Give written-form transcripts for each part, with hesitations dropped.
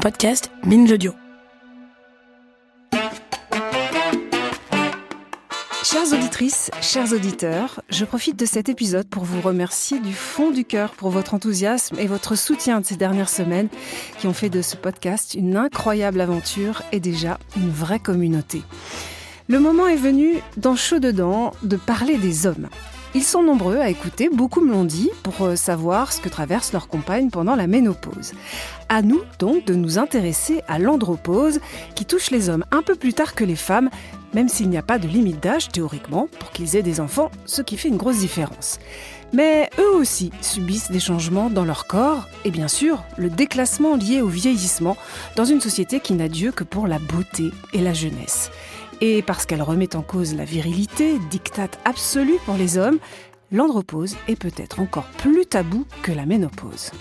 podcast Binge Audio. Chères auditrices, chers auditeurs, je profite de cet épisode pour vous remercier du fond du cœur pour votre enthousiasme et votre soutien de ces dernières semaines qui ont fait de ce podcast une incroyable aventure et déjà une vraie communauté. Le moment est venu, dans Chaud dedans, de parler des hommes. Ils sont nombreux à écouter, beaucoup me l'ont dit, pour savoir ce que traverse leur compagne pendant la ménopause. À nous donc de nous intéresser à l'andropause, qui touche les hommes un peu plus tard que les femmes, même s'il n'y a pas de limite d'âge, théoriquement, pour qu'ils aient des enfants, ce qui fait une grosse différence. Mais eux aussi subissent des changements dans leur corps, et bien sûr, le déclassement lié au vieillissement, dans une société qui n'a Dieu que pour la beauté et la jeunesse. Et parce qu'elle remet en cause la virilité, diktat absolu pour les hommes, l'andropause est peut-être encore plus tabou que la ménopause.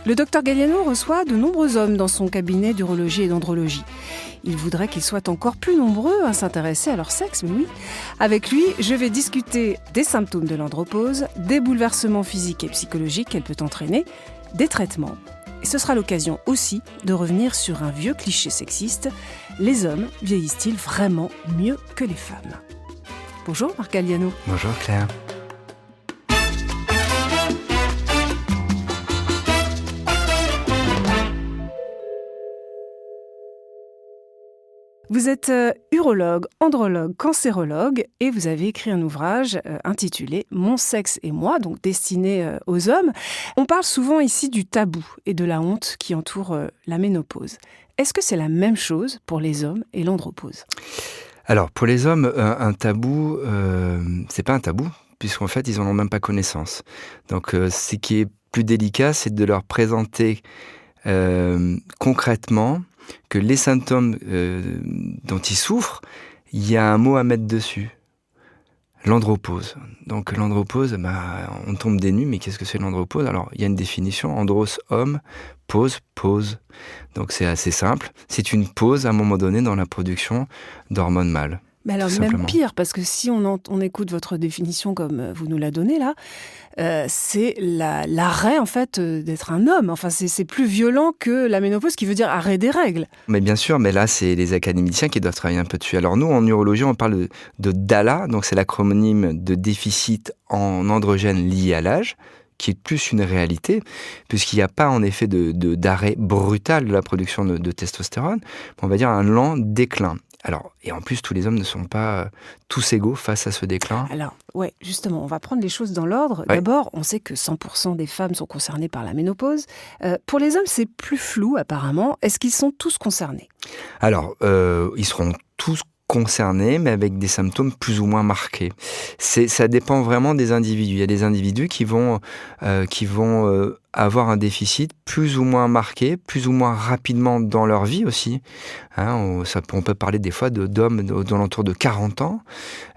Le docteur Galliano reçoit de nombreux hommes dans son cabinet d'urologie et d'andrologie. Il voudrait qu'ils soient encore plus nombreux à s'intéresser à leur sexe, mais oui. Avec lui, je vais discuter des symptômes de l'andropause, des bouleversements physiques et psychologiques qu'elle peut entraîner, des traitements. Et ce sera l'occasion aussi de revenir sur un vieux cliché sexiste. Les hommes vieillissent-ils vraiment mieux que les femmes ? Bonjour Marc Galliano. Bonjour Claire. Vous êtes urologue, andrologue, cancérologue et vous avez écrit un ouvrage intitulé « Mon sexe et moi », donc destiné aux hommes. On parle souvent ici du tabou et de la honte qui entoure la ménopause. Est-ce que c'est la même chose pour les hommes et l'andropause ? Alors, pour les hommes, un tabou, c'est pas un tabou, puisqu'en fait, ils n'en ont même pas connaissance. Donc, ce qui est plus délicat, c'est de leur présenter concrètement que les symptômes dont ils souffrent, il y a un mot à mettre dessus. L'andropause. Donc l'andropause, on tombe des nues, mais qu'est-ce que c'est l'andropause ? Alors, il y a une définition, andros, homme, pause, pause. Donc c'est assez simple. C'est une pause à un moment donné dans la production d'hormones mâles. Mais alors même pire, parce que si on écoute votre définition comme vous nous la donnez là, c'est l'arrêt en fait d'être un homme. Enfin, c'est plus violent que la ménopause, qui veut dire arrêt des règles. Mais bien sûr, mais là, c'est les académiciens qui doivent travailler un peu dessus. Alors nous, en urologie, on parle de DALA, donc c'est l'acronyme de déficit en androgène lié à l'âge, qui est plus une réalité, puisqu'il n'y a pas en effet d'arrêt brutal de la production de testostérone, mais on va dire un lent déclin. Alors, et en plus, tous les hommes ne sont pas tous égaux face à ce déclin. Alors, ouais, justement, on va prendre les choses dans l'ordre. Ouais. D'abord, on sait que 100% des femmes sont concernées par la ménopause. Pour les hommes, c'est plus flou apparemment. Est-ce qu'ils sont tous concernés ? Alors, ils seront tous concernés, mais avec des symptômes plus ou moins marqués. Ça dépend vraiment des individus. Il y a des individus qui vont avoir un déficit plus ou moins marqué, plus ou moins rapidement dans leur vie aussi. On peut parler des fois d'hommes dans l'entour de 40 ans.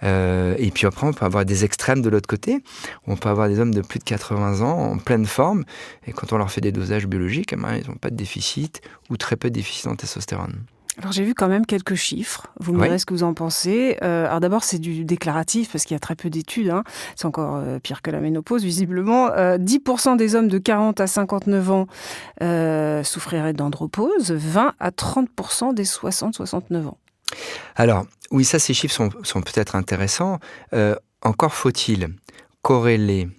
Et puis après, on peut avoir des extrêmes de l'autre côté. On peut avoir des hommes de plus de 80 ans en pleine forme. Et quand on leur fait des dosages biologiques, ils n'ont pas de déficit ou très peu de déficit en testostérone. Alors j'ai vu quand même quelques chiffres, vous me direz ce que vous en pensez. Alors d'abord c'est du déclaratif parce qu'il y a très peu d'études, c'est encore pire que la ménopause visiblement. 10% des hommes de 40 à 59 ans souffriraient d'andropause, 20 à 30% des 60-69 ans. Alors oui, ces chiffres sont peut-être intéressants. Encore faut-il corréler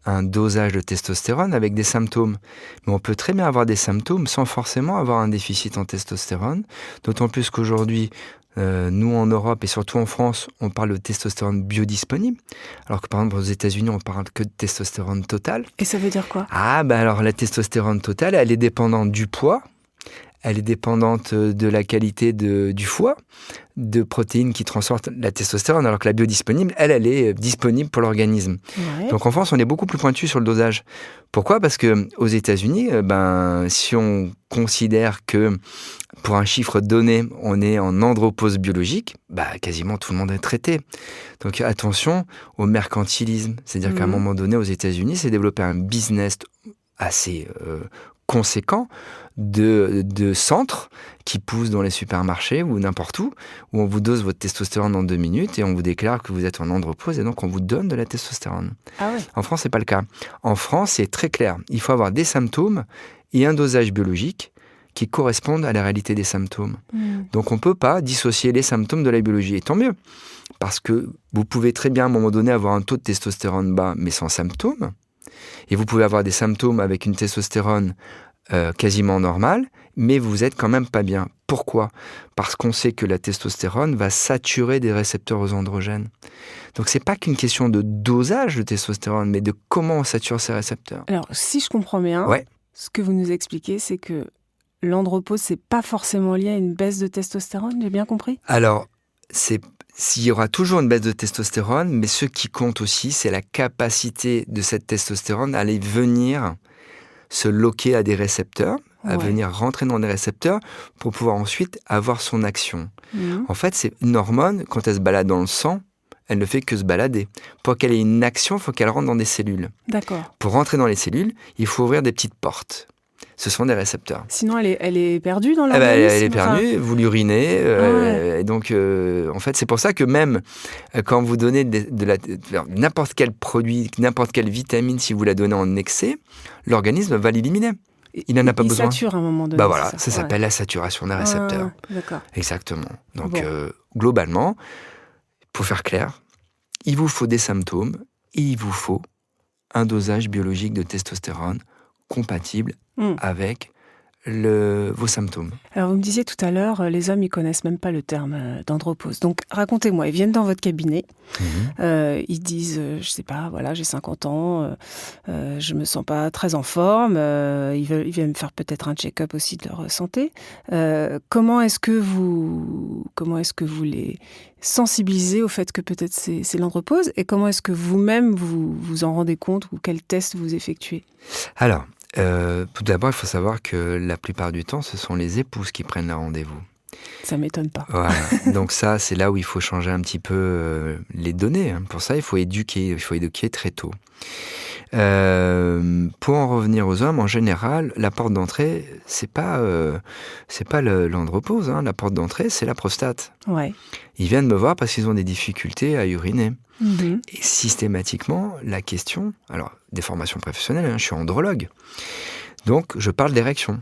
un dosage de testostérone avec des symptômes. Mais on peut très bien avoir des symptômes sans forcément avoir un déficit en testostérone, d'autant plus qu'aujourd'hui, nous en Europe et surtout en France, on parle de testostérone biodisponible, alors que par exemple aux États-Unis, on parle que de testostérone totale. Et ça veut dire quoi ? Alors la testostérone totale, elle est dépendante du poids, elle est dépendante de la qualité du foie, de protéines qui transportent la testostérone, alors que la biodisponible, elle est disponible pour l'organisme. Ouais. Donc en France, on est beaucoup plus pointu sur le dosage. Pourquoi ? Parce que aux États-Unis, si on considère que pour un chiffre donné, on est en andropause biologique, quasiment tout le monde est traité. Donc attention au mercantilisme. C'est-à-dire qu'à un moment donné, aux États-Unis, c'est développé un business assez conséquent de centres qui poussent dans les supermarchés ou n'importe où on vous dose votre testostérone en 2 minutes et on vous déclare que vous êtes en andropause et donc on vous donne de la testostérone. Ah ouais. En France, c'est pas le cas. En France, c'est très clair. Il faut avoir des symptômes et un dosage biologique qui correspondent à la réalité des symptômes. Donc on ne peut pas dissocier les symptômes de la biologie. Et tant mieux, parce que vous pouvez très bien à un moment donné avoir un taux de testostérone bas, mais sans symptômes. Et vous pouvez avoir des symptômes avec une testostérone quasiment normale, mais vous êtes quand même pas bien. Pourquoi ? Parce qu'on sait que la testostérone va saturer des récepteurs aux androgènes. Donc c'est pas qu'une question de dosage de testostérone, mais de comment on sature ces récepteurs. Alors, si je comprends bien, ce que vous nous expliquez, c'est que l'andropause, c'est pas forcément lié à une baisse de testostérone, j'ai bien compris ? Alors, s'il y aura toujours une baisse de testostérone, mais ce qui compte aussi, c'est la capacité de cette testostérone à aller venir se loquer à des récepteurs, à venir rentrer dans des récepteurs pour pouvoir ensuite avoir son action. En fait, c'est une hormone, quand elle se balade dans le sang, elle ne fait que se balader. Pour qu'elle ait une action, il faut qu'elle rentre dans des cellules. D'accord. Pour rentrer dans les cellules, il faut ouvrir des petites portes. Ce sont des récepteurs. Sinon, elle est perdue dans l'organisme. Elle est perdue, vous l'urinez. Et donc, en fait, c'est pour ça que même quand vous donnez n'importe quel produit, n'importe quelle vitamine, si vous la donnez en excès, l'organisme va l'éliminer. Il n'en a pas besoin. Il sature à un moment donné. Ça s'appelle la saturation des récepteurs. D'accord. Exactement. Donc, globalement, pour faire clair, il vous faut des symptômes et il vous faut un dosage biologique de testostérone compatible avec vos symptômes. Alors, vous me disiez tout à l'heure, les hommes, ils connaissent même pas le terme d'andropause. Donc, racontez-moi, ils viennent dans votre cabinet, ils disent, je sais pas, voilà, j'ai 50 ans, je me sens pas très en forme, ils viennent me faire peut-être un check-up aussi de leur santé. Comment est-ce que vous les sensibilisez au fait que peut-être c'est l'andropause, et comment est-ce que vous-même vous en rendez compte, ou quels tests vous effectuez ? Alors, tout d'abord, il faut savoir que la plupart du temps, ce sont les épouses qui prennent le rendez-vous. Ça m'étonne pas. Voilà. Donc ça, c'est là où il faut changer un petit peu les données. Pour ça, il faut éduquer très tôt. Pour en revenir aux hommes, en général, la porte d'entrée, c'est pas l'andropause. La porte d'entrée, c'est la prostate. Ouais. Ils viennent me voir parce qu'ils ont des difficultés à uriner. Mm-hmm. Et systématiquement, la question... Alors, des formations professionnelles, je suis andrologue. Donc, je parle d'érection.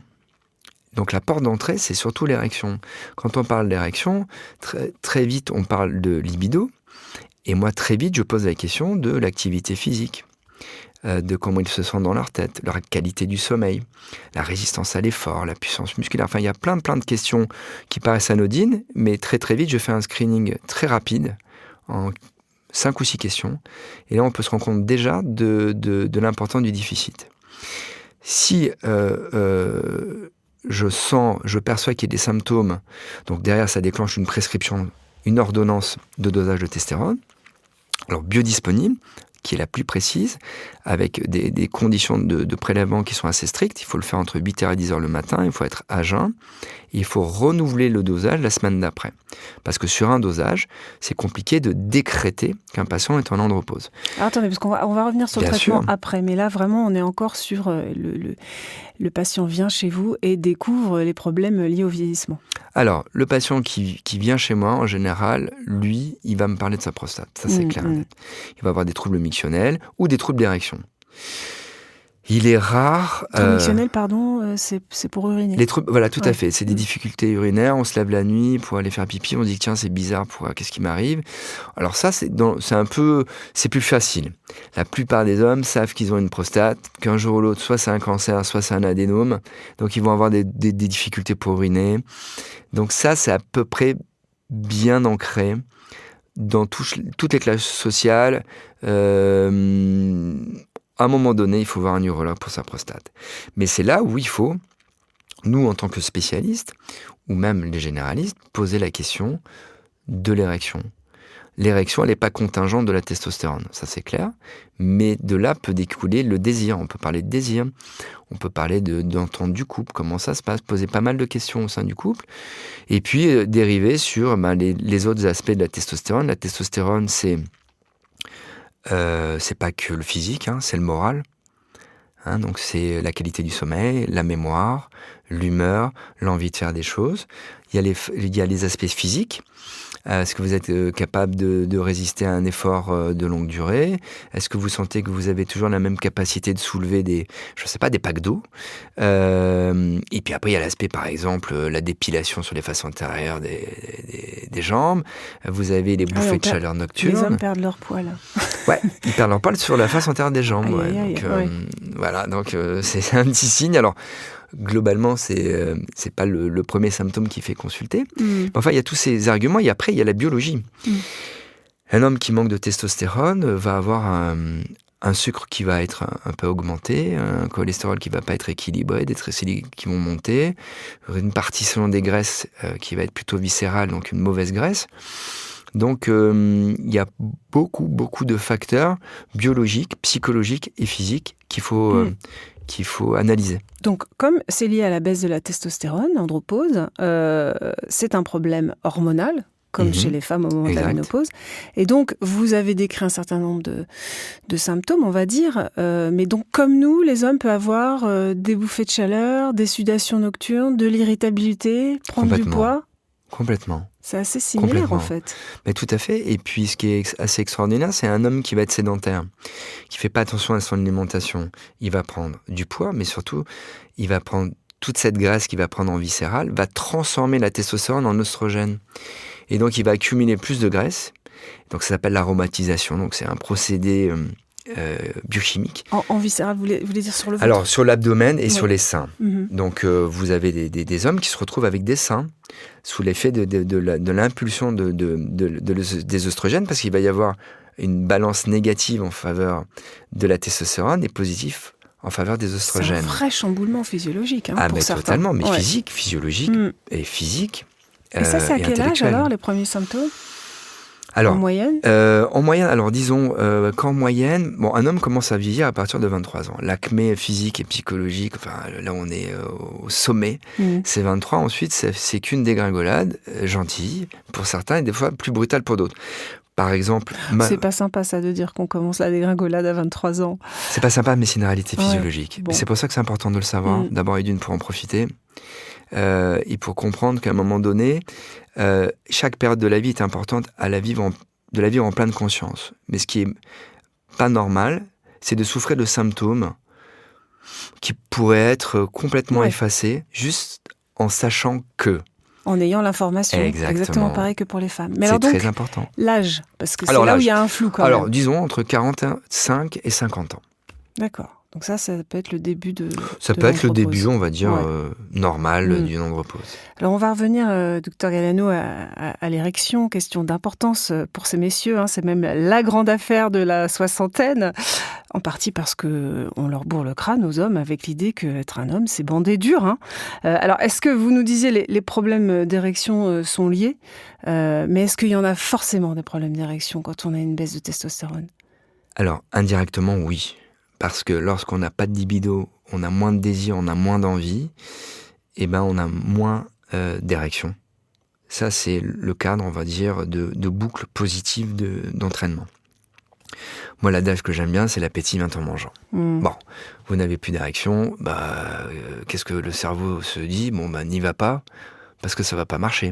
Donc, la porte d'entrée, c'est surtout l'érection. Quand on parle d'érection, très vite, on parle de libido. Et moi, très vite, je pose la question de l'activité physique. De comment ils se sentent dans leur tête, leur qualité du sommeil, la résistance à l'effort, la puissance musculaire. Enfin, il y a plein de questions qui paraissent anodines, mais très vite, je fais un screening très rapide, en 5 ou 6 questions. Et là, on peut se rendre compte déjà de l'importance du déficit. Si je perçois qu'il y a des symptômes, donc derrière, ça déclenche une prescription, une ordonnance de dosage de testostérone, alors biodisponible, qui est la plus précise, avec des conditions de prélèvement qui sont assez strictes. Il faut le faire entre 8h et 10h le matin, il faut être à jeun, et il faut renouveler le dosage la semaine d'après. Parce que sur un dosage, c'est compliqué de décréter qu'un patient est en andropause. Alors attendez, parce qu'on va revenir sur le traitement après, mais là vraiment on est encore sur le patient vient chez vous et découvre les problèmes liés au vieillissement. Alors, le patient qui vient chez moi, en général, lui, il va me parler de sa prostate. Ça, c'est clair. Il va avoir des troubles mictionnels ou des troubles d'érection. Il est rare... Troubles mictionnels, pardon, c'est pour uriner. Les troubles, voilà, tout à fait. C'est des difficultés urinaires. On se lève la nuit pour aller faire pipi. On se dit, tiens, c'est bizarre, qu'est-ce qui m'arrive ? Alors ça, c'est plus facile. La plupart des hommes savent qu'ils ont une prostate, qu'un jour ou l'autre, soit c'est un cancer, soit c'est un adénome. Donc, ils vont avoir des difficultés pour uriner. Donc ça, c'est à peu près bien ancré dans toutes les classes sociales. À un moment donné, il faut voir un urologue pour sa prostate. Mais c'est là où il faut, nous en tant que spécialistes, ou même les généralistes, poser la question de l'érection. L'érection, elle n'est pas contingente de la testostérone, ça c'est clair, mais de là peut découler le désir. On peut parler de désir, on peut parler d'entente du couple, comment ça se passe, poser pas mal de questions au sein du couple, et puis dériver sur les autres aspects de la testostérone. La testostérone, c'est pas que le physique, c'est le moral. Donc c'est la qualité du sommeil, la mémoire, l'humeur, l'envie de faire des choses. il y a les aspects physiques. Est-ce que vous êtes capable de résister à un effort de longue durée? Est-ce que vous sentez que vous avez toujours la même capacité de soulever des packs d'eau? Et puis après, il y a l'aspect, par exemple, la dépilation sur les faces antérieures des jambes. Vous avez les bouffées de chaleur nocturnes. Les hommes perdent leur poil. Ouais, ils perdent leur poil sur la face antérieure des jambes. Voilà, donc c'est un petit signe. Alors, globalement, c'est pas le premier symptôme qui fait consulter. Enfin, il y a tous ces arguments et après, il y a la biologie. Un homme qui manque de testostérone va avoir un sucre qui va être un peu augmenté, un cholestérol qui va pas être équilibré, des triglycérides qui vont monter, une partition des graisses qui va être plutôt viscérale, donc une mauvaise graisse. Donc, il y a beaucoup de facteurs biologiques, psychologiques et physiques qu'il faut analyser. Donc, comme c'est lié à la baisse de la testostérone, l'andropause, c'est un problème hormonal, comme chez les femmes au moment de la ménopause. Et donc, vous avez décrit un certain nombre de symptômes, on va dire. Mais donc, comme nous, les hommes peuvent avoir des bouffées de chaleur, des sudations nocturnes, de l'irritabilité, prendre du poids. Complètement. C'est assez similaire, en fait. Mais tout à fait. Et puis, ce qui est assez extraordinaire, c'est un homme qui va être sédentaire, qui fait pas attention à son alimentation. Il va prendre du poids, mais surtout, il va prendre toute cette graisse qu'il va prendre en viscéral, va transformer la testostérone en oestrogène. Et donc, il va accumuler plus de graisse. Donc, ça s'appelle l'aromatisation. Donc, c'est un procédé biochimique. En viscéral, vous voulez dire sur le ventre? Alors, sur l'abdomen et sur les seins. Donc, vous avez des hommes qui se retrouvent avec des seins sous l'effet de l'impulsion des oestrogènes, parce qu'il va y avoir une balance négative en faveur de la testostérone et positive en faveur des oestrogènes. C'est un vrai chamboulement physiologique pour mais certains. Totalement, mais physique, physiologique et physique. Et ça, c'est à quel âge alors, les premiers symptômes? Alors, en moyenne alors disons qu'en moyenne, un homme commence à vieillir à partir de 23 ans. L'acmé physique et psychologique, là on est au sommet, c'est 23. Ensuite, c'est qu'une dégringolade gentille pour certains et des fois plus brutale pour d'autres. Par exemple... C'est pas sympa ça de dire qu'on commence la dégringolade à 23 ans. C'est pas sympa, mais c'est une réalité physiologique. Bon. Et c'est pour ça que c'est important de le savoir, d'abord et d'une pour en profiter. Et pour comprendre qu'à un moment donné, chaque période de la vie est importante de la vivre en pleine conscience. Mais ce qui est pas normal, c'est de souffrir de symptômes qui pourraient être complètement effacés juste en sachant que. En ayant l'information. Exactement pareil que pour les femmes. Mais c'est alors donc, très important. L'âge, parce que c'est là où il y a un flou quand même. Alors, disons entre 45 et 50 ans. D'accord. Donc ça peut être le début de Ça peut être le début, on va dire, normal d'une andropause. Alors on va revenir, docteur Galliano, à l'érection. Question d'importance pour ces messieurs. C'est même la grande affaire de la soixantaine. En partie parce qu'on leur bourre le crâne aux hommes avec l'idée qu'être un homme, c'est bandé dur. Alors est-ce que vous nous disiez les problèmes d'érection sont liés, mais est-ce qu'il y en a forcément des problèmes d'érection quand on a une baisse de testostérone? Alors indirectement, oui. Parce que lorsqu'on n'a pas de libido, on a moins de désir, on a moins d'envie, et on a moins d'érection. Ça, c'est le cadre, on va dire, de boucle positive d'entraînement. Moi, l'adage que j'aime bien, c'est l'appétit vient en mangeant. Bon, vous n'avez plus d'érection, qu'est-ce que le cerveau se dit? N'y va pas, parce que ça va pas marcher.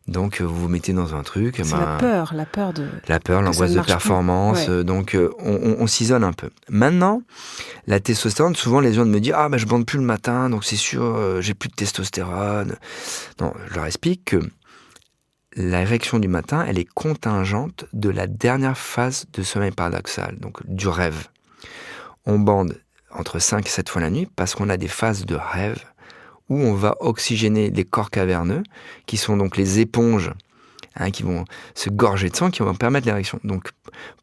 Donc, vous vous mettez dans un truc... C'est la peur l'angoisse de performance. Donc, on s'isole un peu. Maintenant, la testostérone, souvent, les gens me disent « Ah, je bande plus le matin, donc c'est sûr, j'ai plus de testostérone. » Non, je leur explique que l'érection du matin, elle est contingente de la dernière phase de sommeil paradoxal, donc du rêve. On bande entre 5 et 7 fois la nuit parce qu'on a des phases de rêve où on va oxygéner les corps caverneux, qui sont donc les éponges, qui vont se gorger de sang, qui vont permettre l'érection. Donc,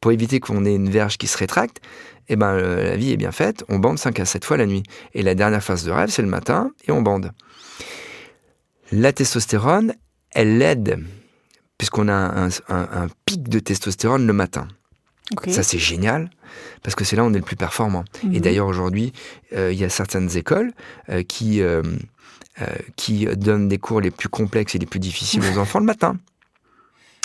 pour éviter qu'on ait une verge qui se rétracte, la vie est bien faite, on bande 5 à 7 fois la nuit. Et la dernière phase de rêve, c'est le matin, et on bande. La testostérone, elle aide, puisqu'on a un pic de testostérone le matin. Okay. Ça, c'est génial, parce que c'est là où on est le plus performant. Et d'ailleurs, aujourd'hui, il y a certaines écoles qui donnent des cours les plus complexes et les plus difficiles aux enfants le matin.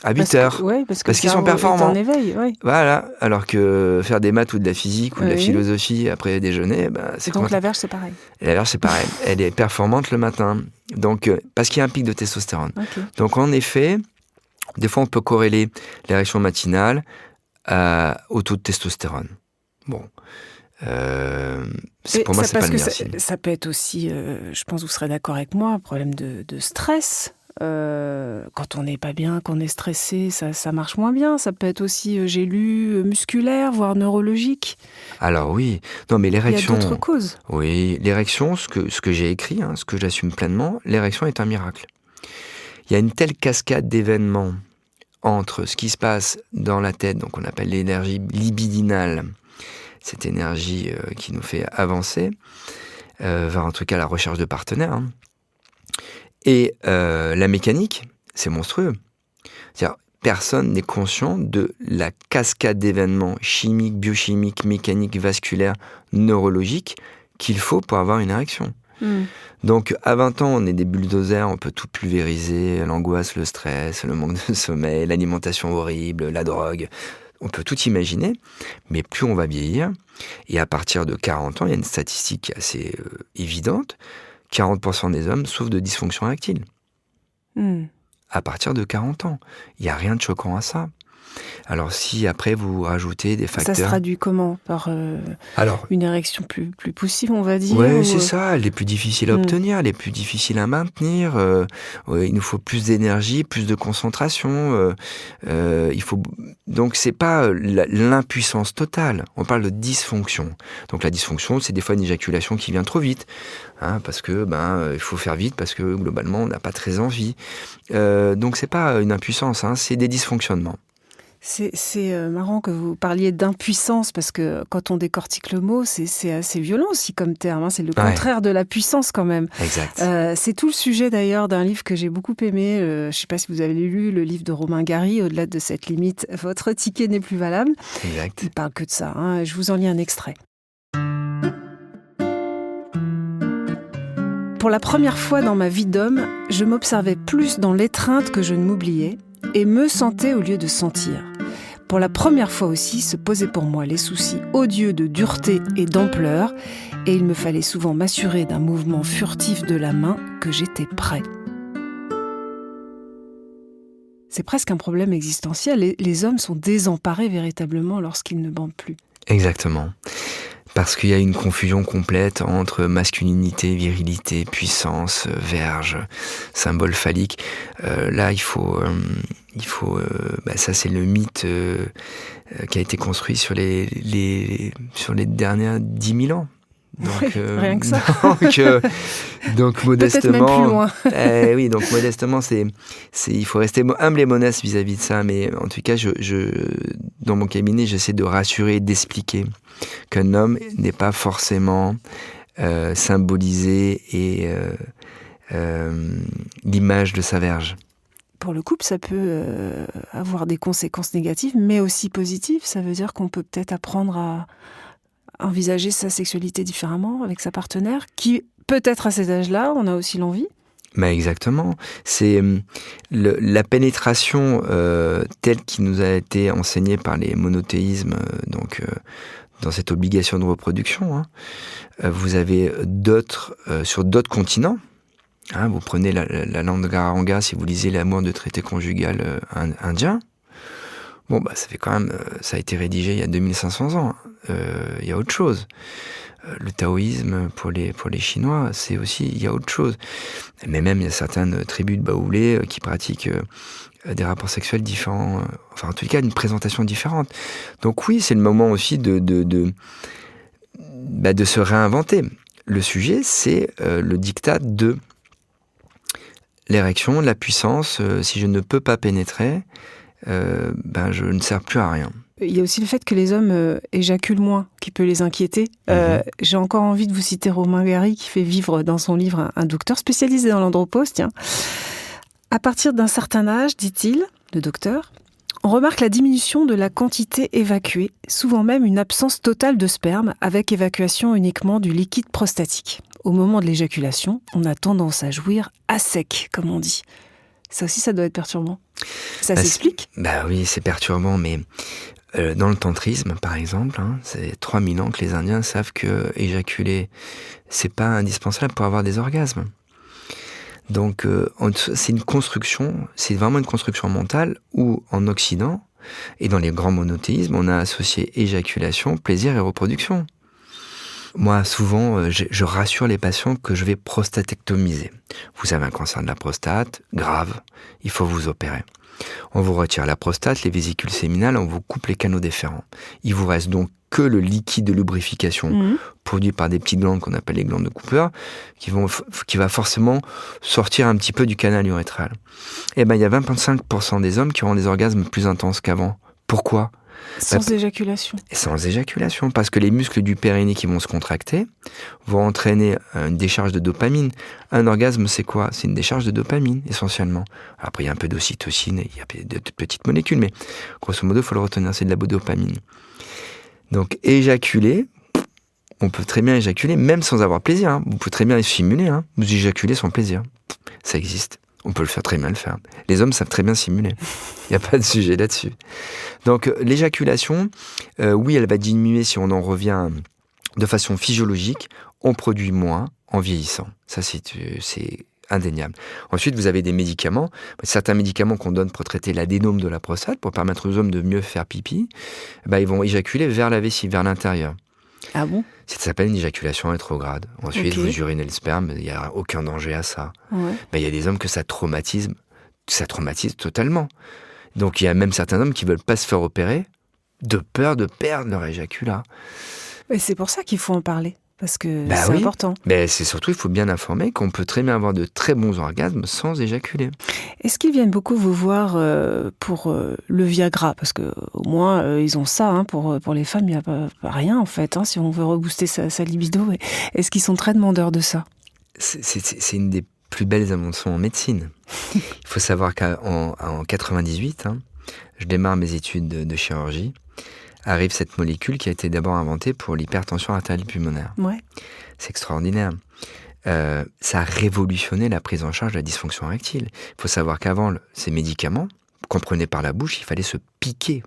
À 8 heures. Parce qu'ils sont performants. Est en éveil, ouais. Voilà. Alors que faire des maths ou de la physique ou de la philosophie après déjeuner, c'est donc la verge, c'est pareil. Et la verge, c'est pareil. Elle est performante le matin. Donc, parce qu'il y a un pic de testostérone. Okay. Donc, en effet, des fois, on peut corréler l'érection matinale au taux de testostérone. Bon. Pour moi, c'est pas le meilleur signe. Ça peut être aussi, je pense que vous serez d'accord avec moi, un problème de stress. Quand on n'est pas bien, qu'on est stressé, ça marche moins bien. Ça peut être aussi, j'ai lu, musculaire, voire neurologique. Alors oui, non mais l'érection... Il y a d'autres causes. Oui, l'érection, ce que j'ai écrit, ce que j'assume pleinement, l'érection est un miracle. Il y a une telle cascade d'événements entre ce qui se passe dans la tête, donc on appelle l'énergie libidinale, cette énergie qui nous fait avancer vers en tout cas la recherche de partenaires, et la mécanique, c'est monstrueux. C'est-à-dire, personne n'est conscient de la cascade d'événements chimiques, biochimiques, mécaniques, vasculaires, neurologiques qu'il faut pour avoir une érection. Donc, à 20 ans, on est des bulldozers, on peut tout pulvériser, l'angoisse, le stress, le manque de sommeil, l'alimentation horrible, la drogue. On peut tout imaginer, mais plus on va vieillir, et à partir de 40 ans, il y a une statistique assez évidente, 40% des hommes souffrent de dysfonction érectile. À partir de 40 ans. Il n'y a rien de choquant à ça. Alors si après vous rajoutez des facteurs... Ça se traduit comment ? Par une érection plus poussive, on va dire ? Oui, c'est ça. Elle est plus difficile à obtenir, elle est plus difficile à maintenir. Il nous faut plus d'énergie, plus de concentration. Donc c'est pas l'impuissance totale. On parle de dysfonction. Donc la dysfonction, c'est des fois une éjaculation qui vient trop vite. Parce que il faut faire vite, parce que globalement, on n'a pas très envie. Donc c'est pas une impuissance, c'est des dysfonctionnements. C'est marrant que vous parliez d'impuissance, parce que quand on décortique le mot, c'est assez violent aussi comme terme. C'est le contraire de la puissance quand même. Exact. C'est tout le sujet d'ailleurs d'un livre que j'ai beaucoup aimé. Je ne sais pas si vous avez lu le livre de Romain Gary, Au-delà de cette limite, votre ticket n'est plus valable. Exact. Il parle que de ça. Je vous en lis un extrait. Pour la première fois dans ma vie d'homme, je m'observais plus dans l'étreinte que je ne m'oubliais et me sentais au lieu de sentir. Pour la première fois aussi se posaient pour moi les soucis odieux de dureté et d'ampleur, et il me fallait souvent m'assurer d'un mouvement furtif de la main que j'étais prêt. C'est presque un problème existentiel. Les hommes sont désemparés véritablement lorsqu'ils ne bandent plus. Exactement. Parce qu'il y a une confusion complète entre masculinité, virilité, puissance, verge, symbole phallique. Là, il faut ça c'est le mythe qui a été construit sur les dernières 10 000 ans. Donc, rien que ça. donc modestement. Peut-être même plus loin. Oui, donc modestement, il faut rester humble et modeste vis-à-vis de ça. Mais en tout cas, dans mon cabinet, j'essaie de rassurer et d'expliquer qu'un homme n'est pas forcément symbolisé et l'image de sa verge. Pour le couple, ça peut avoir des conséquences négatives, mais aussi positives. Ça veut dire qu'on peut peut-être apprendre à envisager sa sexualité différemment avec sa partenaire, qui peut-être à cet âge-là, on a aussi l'envie. Mais exactement. C'est la pénétration telle qui nous a été enseignée par les monothéismes, dans cette obligation de reproduction. Vous avez sur d'autres continents. Vous prenez la Langaranga, si vous lisez L'amour de traité conjugal indien. Bon, ça fait quand même, ça a été rédigé il y a 2500 ans. Il y a autre chose. Le taoïsme pour les Chinois, c'est aussi, il y a autre chose. Mais même, il y a certaines tribus de Baoulé qui pratiquent des rapports sexuels différents. En tout cas, une présentation différente. Donc oui, c'est le moment aussi de se réinventer. Le sujet, c'est le diktat de l'érection, la puissance. Si je ne peux pas pénétrer, je ne sers plus à rien. Il y a aussi le fait que les hommes éjaculent moins, qui peut les inquiéter. J'ai encore envie de vous citer Romain Gary, qui fait vivre dans son livre un docteur spécialisé dans l'andropause. À partir d'un certain âge, dit-il, le docteur, on remarque la diminution de la quantité évacuée, souvent même une absence totale de sperme, avec évacuation uniquement du liquide prostatique. Au moment de l'éjaculation, on a tendance à jouir à sec, comme on dit. Ça aussi, ça doit être perturbant. Ça s'explique ? Oui, c'est perturbant, mais dans le tantrisme, par exemple, c'est 3000 ans que les Indiens savent que éjaculer, c'est pas indispensable pour avoir des orgasmes. Donc, c'est une construction, c'est vraiment une construction mentale où, en Occident, et dans les grands monothéismes, on a associé éjaculation, plaisir et reproduction. Moi, souvent, je rassure les patients que je vais prostatectomiser. Vous avez un cancer de la prostate, grave, il faut vous opérer. On vous retire la prostate, les vésicules séminales, on vous coupe les canaux déférents. Il vous reste donc que le liquide de lubrification produit par des petites glandes qu'on appelle les glandes de Cooper, qui va forcément sortir un petit peu du canal urétral. Et il y a 25% des hommes qui auront des orgasmes plus intenses qu'avant. Pourquoi ? Sans éjaculation. Sans éjaculation, parce que les muscles du périnée qui vont se contracter vont entraîner une décharge de dopamine. Un orgasme, c'est quoi ? C'est une décharge de dopamine, essentiellement. Après, il y a un peu d'ocytocine, il y a de petites molécules, mais grosso modo, il faut le retenir, c'est de la dopamine. Donc, éjaculer, on peut très bien éjaculer, même sans avoir plaisir. Vous pouvez très bien simuler, vous éjaculez sans plaisir. Ça existe. On peut très bien le faire. Les hommes savent très bien simuler. Il n'y a pas de sujet là-dessus. Donc, l'éjaculation, oui, elle va diminuer si on en revient de façon physiologique. On produit moins en vieillissant. Ça, c'est indéniable. Ensuite, vous avez des médicaments. Certains médicaments qu'on donne pour traiter l'adénome de la prostate, pour permettre aux hommes de mieux faire pipi, ils vont éjaculer vers la vessie, vers l'intérieur. Ah bon ? Ça s'appelle une éjaculation rétrograde. Ensuite, vous urinez le sperme, il n'y a aucun danger à ça. Ouais. Il y a des hommes que ça traumatise totalement. Donc, il y a même certains hommes qui ne veulent pas se faire opérer de peur de perdre leur éjaculat. Et c'est pour ça qu'il faut en parler, parce que c'est important. Mais c'est surtout, il faut bien informer qu'on peut très bien avoir de très bons orgasmes sans éjaculer. Est-ce qu'ils viennent beaucoup vous voir pour le Viagra ? Parce qu'au moins, ils ont ça. Pour les femmes, il n'y a pas rien, en fait, si on veut rebooster sa libido. Est-ce qu'ils sont très demandeurs de ça ? C'est une des plus belles inventions en médecine. Il faut savoir qu'en 98, je démarre mes études de chirurgie, arrive cette molécule qui a été d'abord inventée pour l'hypertension artérielle pulmonaire. Ouais. C'est extraordinaire. Ça a révolutionné la prise en charge de la dysfonction érectile. Il faut savoir qu'avant, ces médicaments qu'on prenait par la bouche, il fallait se piquer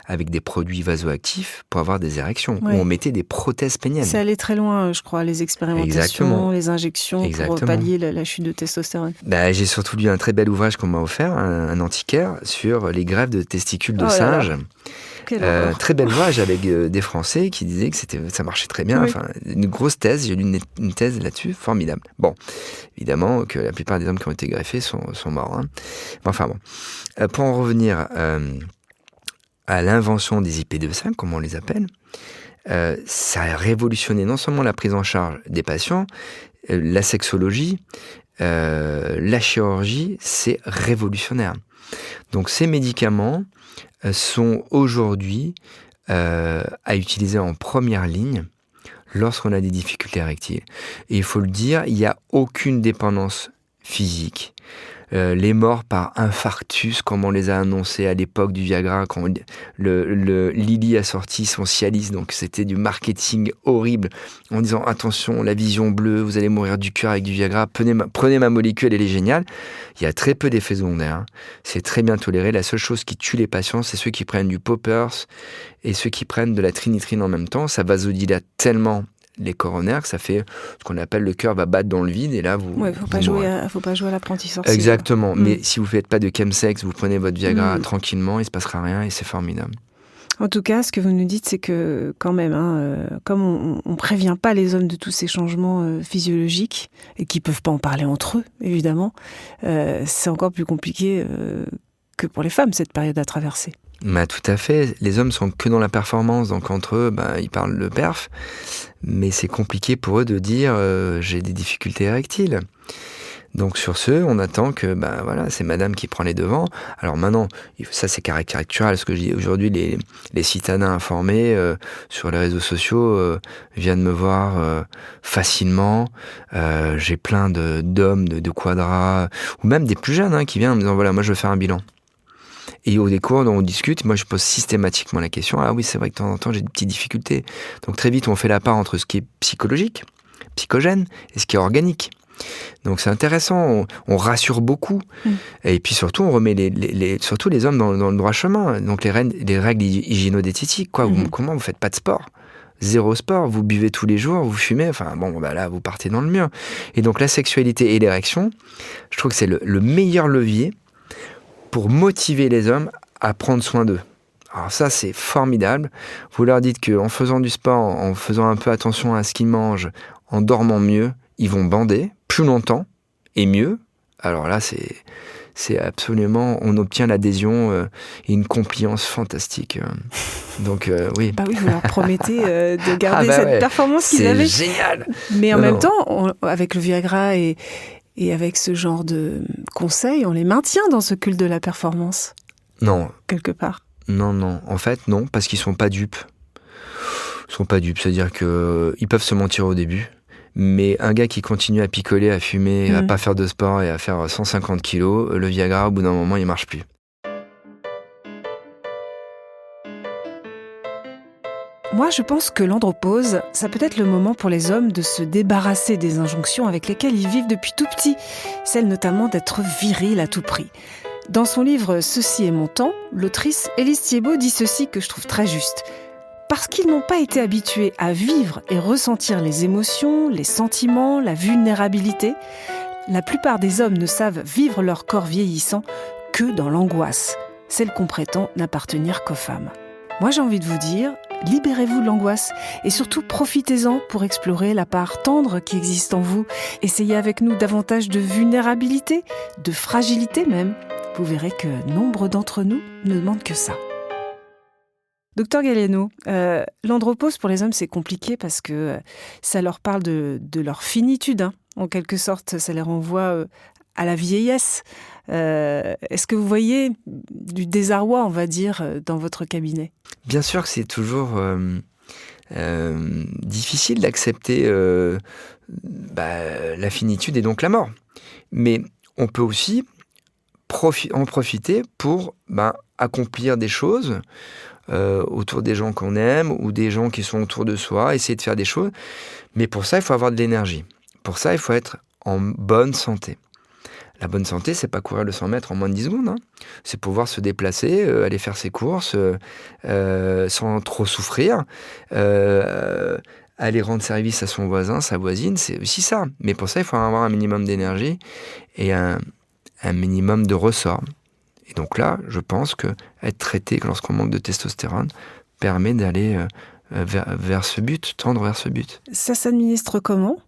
avec des produits vasoactifs pour avoir des érections, où on mettait des prothèses péniennes. C'est allé très loin, je crois, les expérimentations, les injections pour pallier la chute de testostérone. J'ai surtout lu un très bel ouvrage qu'on m'a offert, un antiquaire, sur les greffes de testicules de singe. Très bel ouvrage avec des Français qui disaient que ça marchait très bien. Oui. Enfin, une grosse thèse, j'ai lu une thèse là-dessus, formidable. Bon, évidemment que la plupart des hommes qui ont été greffés sont morts. Enfin bon, pour en revenir à l'invention des IP25, comme on les appelle, ça a révolutionné non seulement la prise en charge des patients, la sexologie, la chirurgie, c'est révolutionnaire. Donc ces médicaments sont aujourd'hui à utiliser en première ligne lorsqu'on a des difficultés érectiles. Et il faut le dire, il n'y a aucune dépendance physique. Les morts par infarctus, comme on les a annoncés à l'époque du Viagra, quand Lilly a sorti son Cialis, donc c'était du marketing horrible, en disant attention, la vision bleue, vous allez mourir du cœur avec du Viagra, prenez ma molécule, elle est géniale. Il y a très peu d'effets secondaires, c'est très bien toléré. La seule chose qui tue les patients, c'est ceux qui prennent du poppers et ceux qui prennent de la trinitrine en même temps. Ça vasodilate tellement les coronaires, que ça fait ce qu'on appelle le cœur va battre dans le vide, et là vous... Ouais, faut pas jouer à l'apprenti sorcier. Exactement, mais si vous faites pas de chemsex, vous prenez votre Viagra tranquillement, il se passera rien et c'est formidable. En tout cas, ce que vous nous dites, c'est que quand même, comme on prévient pas les hommes de tous ces changements physiologiques, et qui peuvent pas en parler entre eux, évidemment, c'est encore plus compliqué que pour les femmes, cette période à traverser. Tout à fait. Les hommes sont que dans la performance, donc entre eux, ils parlent le perf, mais c'est compliqué pour eux de dire j'ai des difficultés érectiles. Donc sur ce, on attend que c'est madame qui prend les devants. Alors maintenant, ça c'est caricatural, ce que je dis aujourd'hui, les citadins informés sur les réseaux sociaux viennent me voir facilement. J'ai plein d'hommes de quadras, ou même des plus jeunes qui viennent en me disant voilà, moi je veux faire un bilan. Et au cours dont on discute, moi je pose systématiquement la question, ah oui c'est vrai que de temps en temps j'ai des petites difficultés. Donc très vite on fait la part entre ce qui est psychologique, psychogène, et ce qui est organique. Donc c'est intéressant, on rassure beaucoup. Et puis surtout, on remet surtout les hommes dans le droit chemin. Donc les règles hygiéno-diététiques, quoi. Comment vous faites pas de sport ? Zéro sport, vous buvez tous les jours, vous fumez, là, vous partez dans le mur. Et donc la sexualité et l'érection, je trouve que c'est le meilleur levier pour motiver les hommes à prendre soin d'eux. Alors ça, c'est formidable. Vous leur dites qu'en faisant du sport, en faisant un peu attention à ce qu'ils mangent, en dormant mieux, ils vont bander plus longtemps et mieux. Alors là, c'est absolument... On obtient l'adhésion et une compliance fantastique. Donc, oui. Bah oui, vous leur promettez de garder cette performance qu'ils avaient. C'est génial. Mais en même temps, avec le Viagra et avec ce genre de conseils, on les maintient dans ce culte de la performance. Non. Quelque part. Non. En fait, non, parce qu'ils sont pas dupes. Ils sont pas dupes, c'est-à-dire qu'ils peuvent se mentir au début. Mais un gars qui continue à picoler, à fumer, à pas faire de sport et à faire 150 kilos, le Viagra, au bout d'un moment, il marche plus. Moi, je pense que l'andropause, ça peut être le moment pour les hommes de se débarrasser des injonctions avec lesquelles ils vivent depuis tout petit, celle notamment d'être viril à tout prix. Dans son livre « Ceci est mon temps », l'autrice Élise Thiebaud dit ceci que je trouve très juste. Parce qu'ils n'ont pas été habitués à vivre et ressentir les émotions, les sentiments, la vulnérabilité, la plupart des hommes ne savent vivre leur corps vieillissant que dans l'angoisse, celle qu'on prétend n'appartenir qu'aux femmes. Moi, j'ai envie de vous dire, libérez-vous de l'angoisse et surtout profitez-en pour explorer la part tendre qui existe en vous. Essayez avec nous davantage de vulnérabilité, de fragilité même. Vous verrez que nombre d'entre nous ne demandent que ça. Docteur Galliano, l'andropause pour les hommes, c'est compliqué parce que ça leur parle de leur finitude. En quelque sorte, ça les renvoie à la vieillesse. Est-ce que vous voyez du désarroi, on va dire, dans votre cabinet ? Bien sûr que c'est toujours difficile d'accepter la finitude et donc la mort. Mais on peut aussi en profiter pour accomplir des choses autour des gens qu'on aime ou des gens qui sont autour de soi, essayer de faire des choses. Mais pour ça, il faut avoir de l'énergie. Pour ça, il faut être en bonne santé. La bonne santé, c'est pas courir le 100 mètres en moins de 10 secondes. C'est pouvoir se déplacer, aller faire ses courses sans trop souffrir, aller rendre service à son voisin, sa voisine, c'est aussi ça. Mais pour ça, il faut avoir un minimum d'énergie et un minimum de ressort. Et donc là, je pense que être traité lorsqu'on manque de testostérone permet d'aller vers ce but, tendre vers ce but. Ça s'administre comment,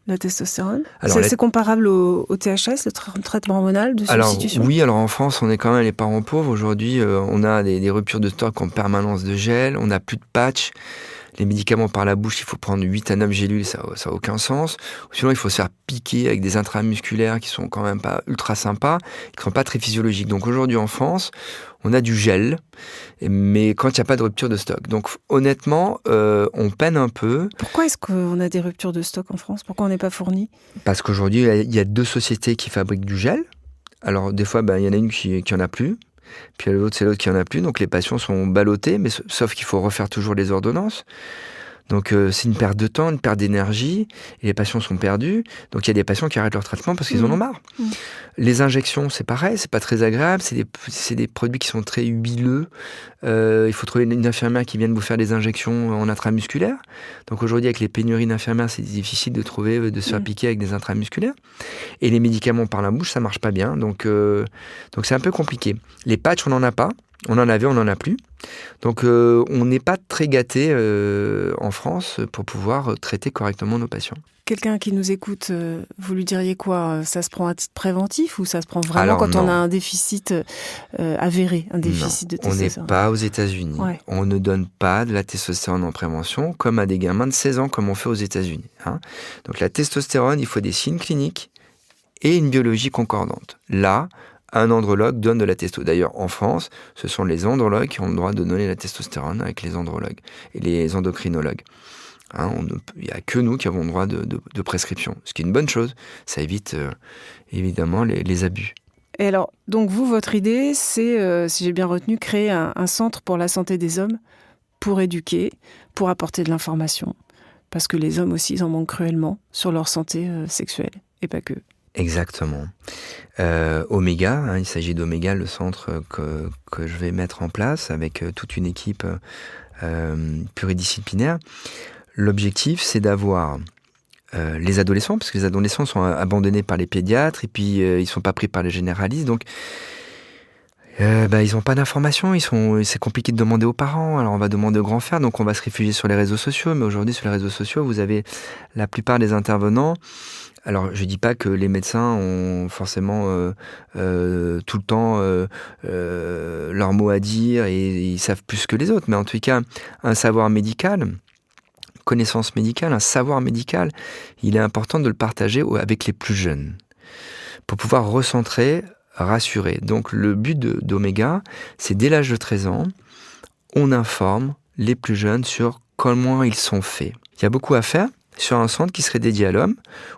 la testostérone ? C'est comparable au THS, le traitement hormonal de substitution ? Oui, en France, on est quand même les parents pauvres. Aujourd'hui, on a des ruptures de stock en permanence de gel, on n'a plus de patch. Les médicaments par la bouche, il faut prendre 8 à 9 gélules, ça n'a aucun sens. Sinon, il faut se faire piquer avec des intramusculaires qui sont quand même pas ultra sympas, qui ne sont pas très physiologiques. Donc aujourd'hui, en France, on a du gel, mais quand il n'y a pas de rupture de stock. Donc honnêtement, on peine un peu. Pourquoi est-ce qu'on a des ruptures de stock en France ? Pourquoi on n'est pas fourni ? Parce qu'aujourd'hui, il y a 2 sociétés qui fabriquent du gel. Alors des fois, il y en a une qui en a plus. Puis l'autre, c'est l'autre qui en a plus. Donc les patients sont ballottés, mais sauf qu'il faut refaire toujours les ordonnances. Donc c'est une perte de temps, une perte d'énergie, et les patients sont perdus. Donc il y a des patients qui arrêtent leur traitement parce qu'ils en ont marre. Les injections, c'est pareil, c'est pas très agréable, c'est des produits qui sont très huileux. Il faut trouver une infirmière qui vienne vous faire des injections en intramusculaire. Donc aujourd'hui, avec les pénuries d'infirmières, c'est difficile de se faire piquer avec des intramusculaires. Et les médicaments par la bouche, ça marche pas bien. Donc c'est un peu compliqué. Les patchs, on n'en a pas. On en avait, on n'en a plus. Donc on n'est pas très gâtés en France pour pouvoir traiter correctement nos patients. Quelqu'un qui nous écoute, vous lui diriez quoi ? Ça se prend à titre préventif ou ça se prend vraiment quand on a un déficit avéré, un déficit de testostérone ? On n'est pas aux États-Unis. Ouais. On ne donne pas de la testostérone en prévention comme à des gamins de 16 ans comme on fait aux États-Unis. Donc la testostérone, il faut des signes cliniques et une biologie concordante. Là, un andrologue donne de la testo. D'ailleurs, en France, ce sont les andrologues qui ont le droit de donner la testostérone avec les andrologues et les endocrinologues. Il n'y a que nous qui avons le droit de prescription, ce qui est une bonne chose. Ça évite évidemment les abus. Et alors, donc vous, votre idée, c'est, si j'ai bien retenu, créer un centre pour la santé des hommes, pour éduquer, pour apporter de l'information. Parce que les hommes aussi, ils en manquent cruellement sur leur santé sexuelle et pas que. Exactement. Omega, il s'agit d'Omega, le centre que je vais mettre en place avec toute une équipe pluridisciplinaire. L'objectif, c'est d'avoir les adolescents, parce que les adolescents sont abandonnés par les pédiatres et puis ils ne sont pas pris par les généralistes, donc ils n'ont pas d'informations, c'est compliqué de demander aux parents, alors on va demander aux grands frères, donc on va se réfugier sur les réseaux sociaux, mais aujourd'hui sur les réseaux sociaux, vous avez la plupart des intervenants. Alors je ne dis pas que les médecins ont forcément tout le temps leur mot à dire et ils savent plus que les autres, mais en tout cas un savoir médical, connaissance médicale, un savoir médical, il est important de le partager avec les plus jeunes pour pouvoir recentrer, rassurer. Donc le but d'Omega, c'est dès l'âge de 13 ans, on informe les plus jeunes sur comment ils sont faits. Il y a beaucoup à faire sur un centre qui serait dédié à l'homme,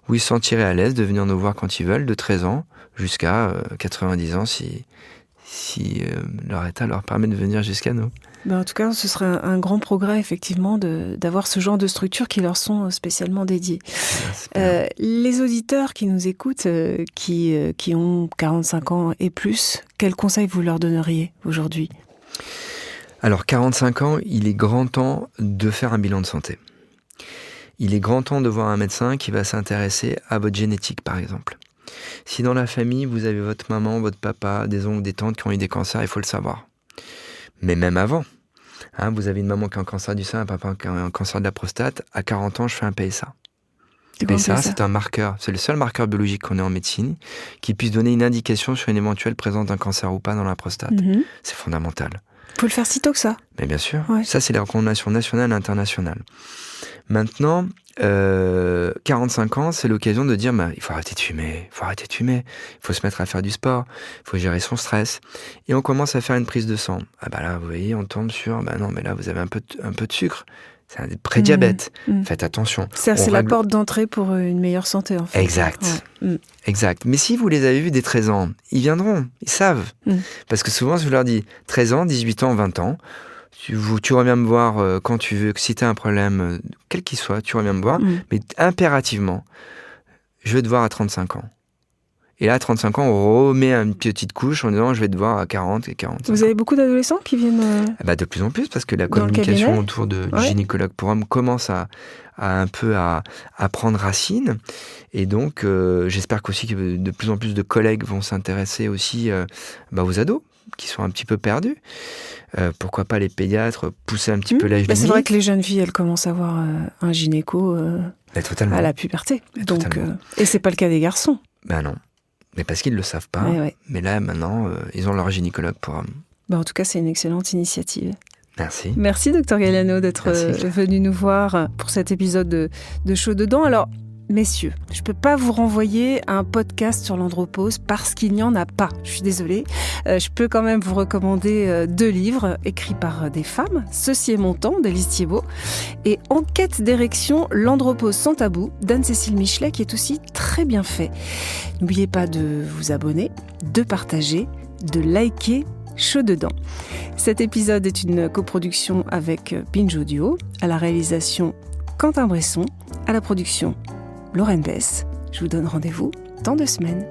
où ils se sentiraient à l'aise de venir nous voir quand ils veulent, de 13 ans jusqu'à 90 ans, si leur état leur permet de venir jusqu'à nous. En tout cas, ce serait un grand progrès, effectivement, d'avoir ce genre de structures qui leur sont spécialement dédiées. Les auditeurs qui nous écoutent, qui ont 45 ans et plus, quels conseils vous leur donneriez aujourd'hui ? Alors, 45 ans, il est grand temps de faire un bilan de santé. Il est grand temps de voir un médecin qui va s'intéresser à votre génétique, par exemple. Si dans la famille, vous avez votre maman, votre papa, des oncles, des tantes qui ont eu des cancers, il faut le savoir. Mais même avant, vous avez une maman qui a un cancer du sein, un papa qui a un cancer de la prostate, à 40 ans, je fais un PSA. PSA, c'est un marqueur, c'est le seul marqueur biologique qu'on ait en médecine qui puisse donner une indication sur une éventuelle présence d'un cancer ou pas dans la prostate. C'est fondamental. Il faut le faire si tôt que ça. Mais bien sûr, ouais. Ça c'est les recommandations nationales et internationales. Maintenant, 45 ans, c'est l'occasion de dire il faut arrêter de fumer, il faut se mettre à faire du sport, il faut gérer son stress. Et on commence à faire une prise de sang. Là, vous voyez, on tombe sur, non, mais là, vous avez un peu de sucre. C'est un prédiabète. Faites attention. C'est la porte d'entrée pour une meilleure santé, en fait. Exact. Ouais. Exact. Mais si vous les avez vus dès 13 ans, ils viendront, ils savent. Parce que souvent, je leur dis 13 ans, 18 ans, 20 ans, tu reviens me voir quand tu veux, si tu as un problème, quel qu'il soit, tu reviens me voir, mais impérativement, je vais te voir à 35 ans. Et là, à 35 ans, on remet une petite couche en disant je vais te voir à 40 et 45 Vous avez beaucoup d'adolescents qui viennent de plus en plus, parce que la communication autour du gynécologue pour hommes commence à un peu à prendre racine. Et donc, j'espère qu'aussi que de plus en plus de collègues vont s'intéresser aussi aux ados qui sont un petit peu perdus. Pourquoi pas les pédiatres pousser un petit peu l'âge limite. C'est vrai que les jeunes filles, elles commencent à avoir un gynéco totalement. À la puberté. Donc, et c'est pas le cas des garçons. Non. Mais parce qu'ils ne le savent pas. Ouais. Mais là, maintenant, ils ont leur gynécologue pour hommes. En tout cas, c'est une excellente initiative. Merci. Merci, Dr Galliano, d'être venu nous voir pour cet épisode de Chaud Dedans. Alors, messieurs, je ne peux pas vous renvoyer à un podcast sur l'andropause parce qu'il n'y en a pas. Je suis désolée. Je peux quand même vous recommander 2 livres écrits par des femmes. Ceci est mon temps, d'Élise Thiebaud. Et En quête d'érection, l'andropause sans tabou, d'Anne-Cécile Michelet, qui est aussi très bien fait. N'oubliez pas de vous abonner, de partager, de liker Chaud Dedans. Cet épisode est une coproduction avec Binge Audio, à la réalisation Quentin Bresson, à la production Lorraine Bess. Je vous donne rendez-vous dans 2 semaines.